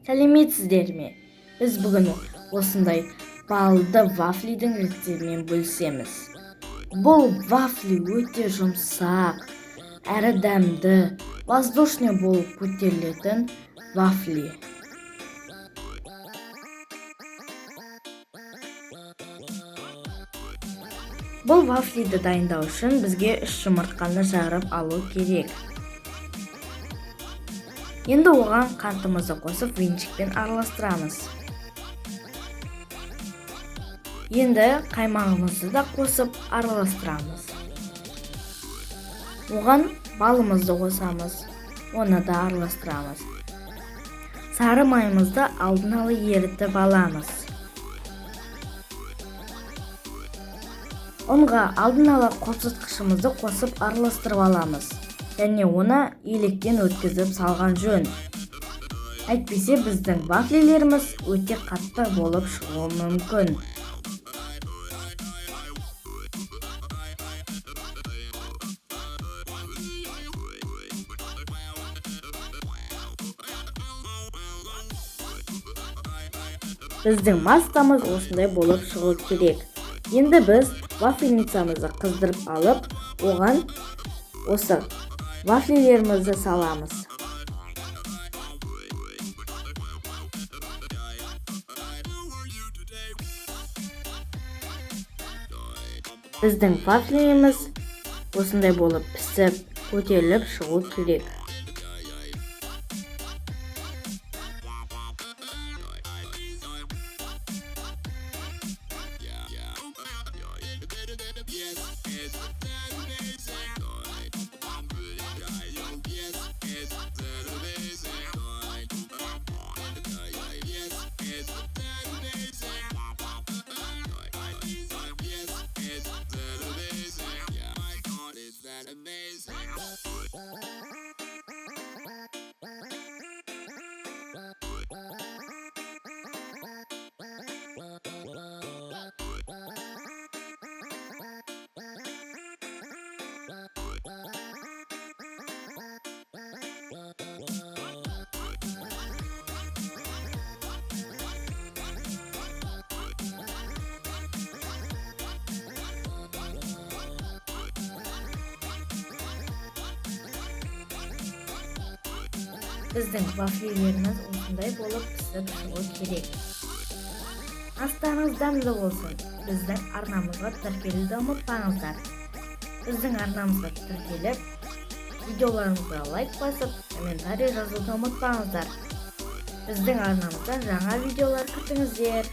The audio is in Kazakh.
Сәлеметсіздер ме? Біз бүгін осындай балды вафлидің рецептімен бөлісеміз. Бұл вафли өте жұмсақ, әрі дәмді, воздушный болып көтерілетін вафли. Бұл вафлиді дайындау үшін бізге 3 жұмыртқаны жарып алу керек. Енді оған қантымызды қосып венчикпен араластырамыз. Енді қаймағымызды да қосып араластырамыз. Оған балымызды қосамыз, оны да араластырамыз. Сары майымызды алдын ала ерітіп аламыз. Онға алдын ала қосытқышымызды қосып араластырып аламыз. Және оны електен өткізіп салған жөн. Әйтпесе біздің вафлилеріміз өте қатты болып шығуы мүмкін. Біздің массамыз осындай болып шығу керек. Енді біз вафельницамызды қыздырып алып, оған осы вафлилерімізді саламыз. Біздің вафлилеріміз осындай болып пісіп, көтеріліп шығу керек. Біздің вафлилеріміз осындай болып пісіп шығу керек. Астарыңыз дәмді болсын. Біздің арнамызға тіркелуді ұмытпаңыздар. Біздің арнамызға тіркеліп, видеоларымызға лайк басып, комментарий жазуды ұмытпаңыздар. Біздің арнамызда жаңа видеолар күтіңіздер.